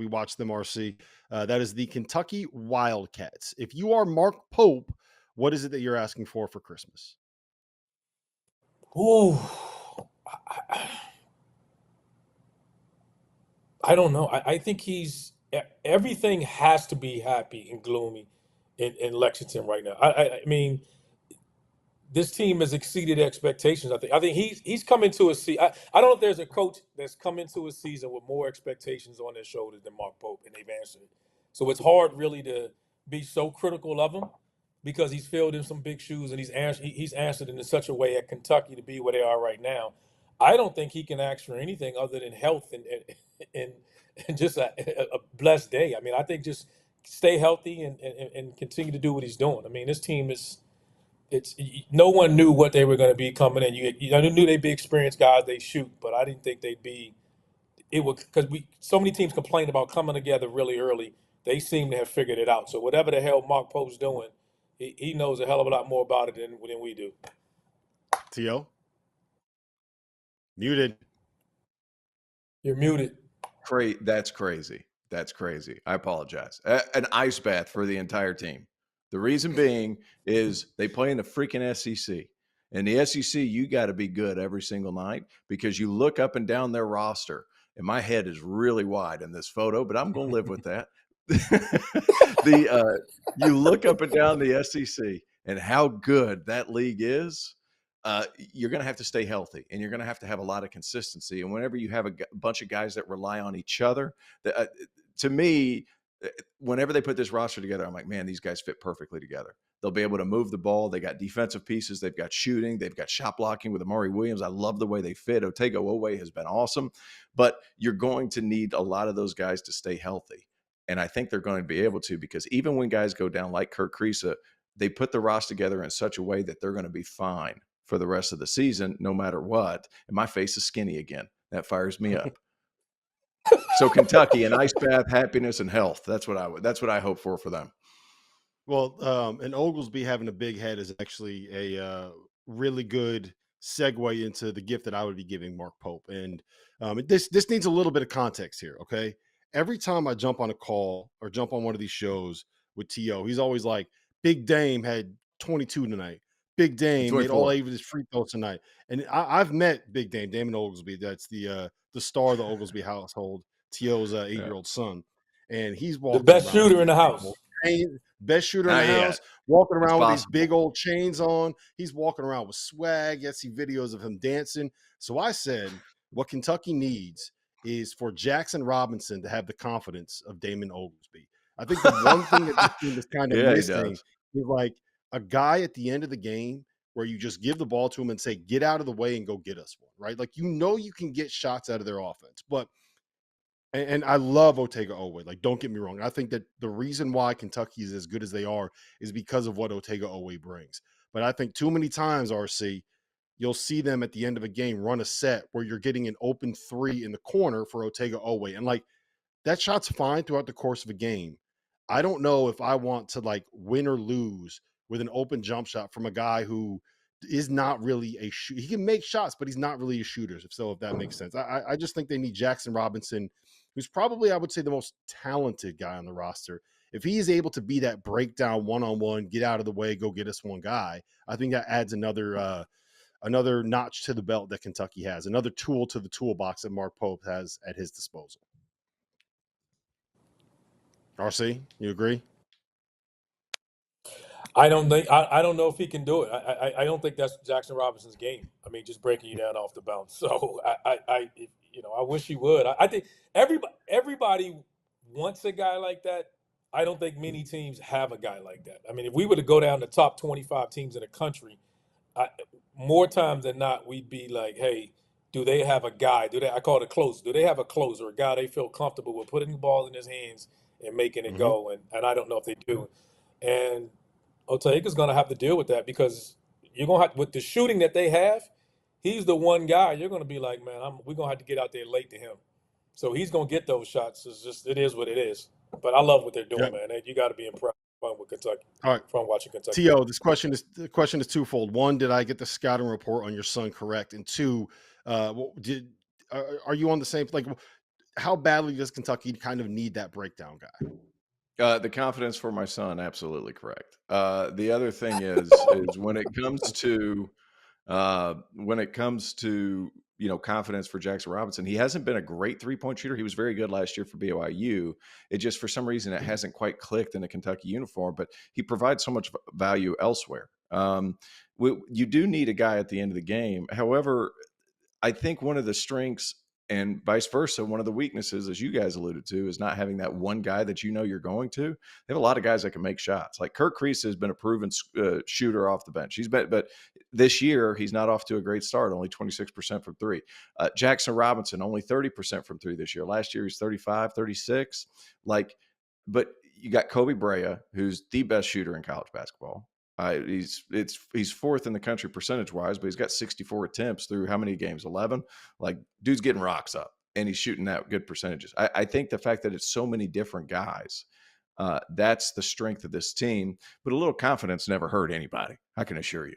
We watch them, RC. That is the Kentucky Wildcats. If you are Mark Pope, what is it that you're asking for Christmas? Ooh, I don't know. I think everything has to be happy and gloomy in Lexington right now. I mean, this team has exceeded expectations. I think he's come into a season. I don't know if there's a coach that's come into a season with more expectations on their shoulders than Mark Pope, and they've answered it. So it's hard really to be so critical of him because he's filled in some big shoes and he's answered in such a way at Kentucky to be where they are right now. I don't think he can ask for anything other than health and, and just a blessed day. I mean, I think just stay healthy and continue to do what he's doing. I mean, this team is it's no one knew what they were going to be coming in. You knew they'd be experienced guys. They shoot, but I didn't think they'd be. It would because we so many teams complained about coming together really early. They seem to have figured it out. So whatever the hell Mark Pope's doing, he knows a hell of a lot more about it than we do. T.O. Muted. You're muted. That's crazy. That's crazy. I apologize. An ice bath for the entire team. The reason being is they play in the freaking SEC. In the SEC, you got to be good every single night because you look up and down their roster, and my head is really wide in this photo, but I'm going to live with that. You look up and down the SEC and how good that league is. You're going to have to stay healthy, and you're going to have a lot of consistency. And whenever you have a bunch of guys that rely on each other, to me, whenever they put this roster together, I'm like, man, these guys fit perfectly together. They'll be able to move the ball. They got defensive pieces. They've got shooting. They've got shot blocking with Amari Williams. I love the way they fit. Otega Oweh has been awesome. But you're going to need a lot of those guys to stay healthy. And I think they're going to be able to because even when guys go down like Kirk Kriisa, they put the roster together in such a way that they're going to be fine for the rest of the season, no matter what. And my face is skinny again. That fires me up. So Kentucky, an ice bath, happiness, and health. That's what I hope for them. Well, and Oglesby having a big head is actually a really good segue into the gift that I would be giving Mark Pope. And this needs a little bit of context here, okay? Every time I jump on a call or jump on one of these shows with T.O., he's always like, Big Dame had 22 tonight. Big Dame made all 8 of his free throws tonight. And I've met Big Dame, Damon Oglesby. That's the star of the Oglesby household, T.O.'s 8-year-old son. And he's walking the best shooter in the house. Best shooter in the house, walking around with these big old chains on. He's walking around with swag. I see videos of him dancing. So I said, what Kentucky needs is for Jackson Robinson to have the confidence of Damon Oglesby. I think the one thing that this team is kind of missing is like a guy at the end of the game where you just give the ball to him and say, get out of the way and go get us one, right? Like, you can get shots out of their offense, but and I love Otega Oweh. Like, don't get me wrong. I think that the reason why Kentucky is as good as they are is because of what Otega Oweh brings. But I think too many times, RC, you'll see them at the end of a game run a set where you're getting an open 3 in the corner for Otega Oweh. And like, that shot's fine throughout the course of a game. I don't know if I want to like win or lose with an open jump shot from a guy who is not really a shooter. He can make shots, but he's not really a shooter. If that makes sense. I just think they need Jackson Robinson, who's probably, I would say, the most talented guy on the roster. If he is able to be that breakdown one-on-one, get out of the way, go get us one guy, I think that adds another notch to the belt that Kentucky has, another tool to the toolbox that Mark Pope has at his disposal. RC, you agree? I don't know if he can do it. I don't think that's Jackson Robinson's game. I mean, just breaking you down off the bounce. So I wish he would. I think everybody wants a guy like that. I don't think many teams have a guy like that. I mean, if we were to go down the top 25 teams in the country, more times than not, we'd be like, hey, do they have a guy? I call it a closer. Do they have a closer, a guy they feel comfortable with putting the ball in his hands and making it go? And I don't know if they do. And Otega's going to have to deal with that because you're going to have, with the shooting that they have, he's the one guy you're going to be like, man, we're going to have to get out there late to him. So he's going to get those shots. It is what it is. But I love what they're doing, man. You got to be impressed with Kentucky. All right. From watching Kentucky. T.O., the question is twofold. One, did I get the scouting report on your son correct? And two, are you on the same, like, how badly does Kentucky kind of need that breakdown guy? The confidence for my son, absolutely correct. The other thing is when it comes to confidence for Jackson Robinson, he hasn't been a great 3-point shooter. He was very good last year for BYU. It just, for some reason, it hasn't quite clicked in the Kentucky uniform. But he provides so much value elsewhere. You do need a guy at the end of the game. However, I think one of the strengths and vice versa, one of the weaknesses, as you guys alluded to, is not having that one guy that you're going to. They have a lot of guys that can make shots. Like Kirk Kreese has been a proven shooter off the bench. But this year he's not off to a great start, only 26% from three. Jackson Robinson, only 30% from three this year. Last year he's 35, 36. But you got Kobe Brea, who's the best shooter in college basketball. He's fourth in the country percentage wise, but he's got 64 attempts through how many games? 11. Like, dude's getting rocks up and he's shooting that good percentages. I think the fact that it's so many different guys, that's the strength of this team. But a little confidence never hurt anybody, I can assure you.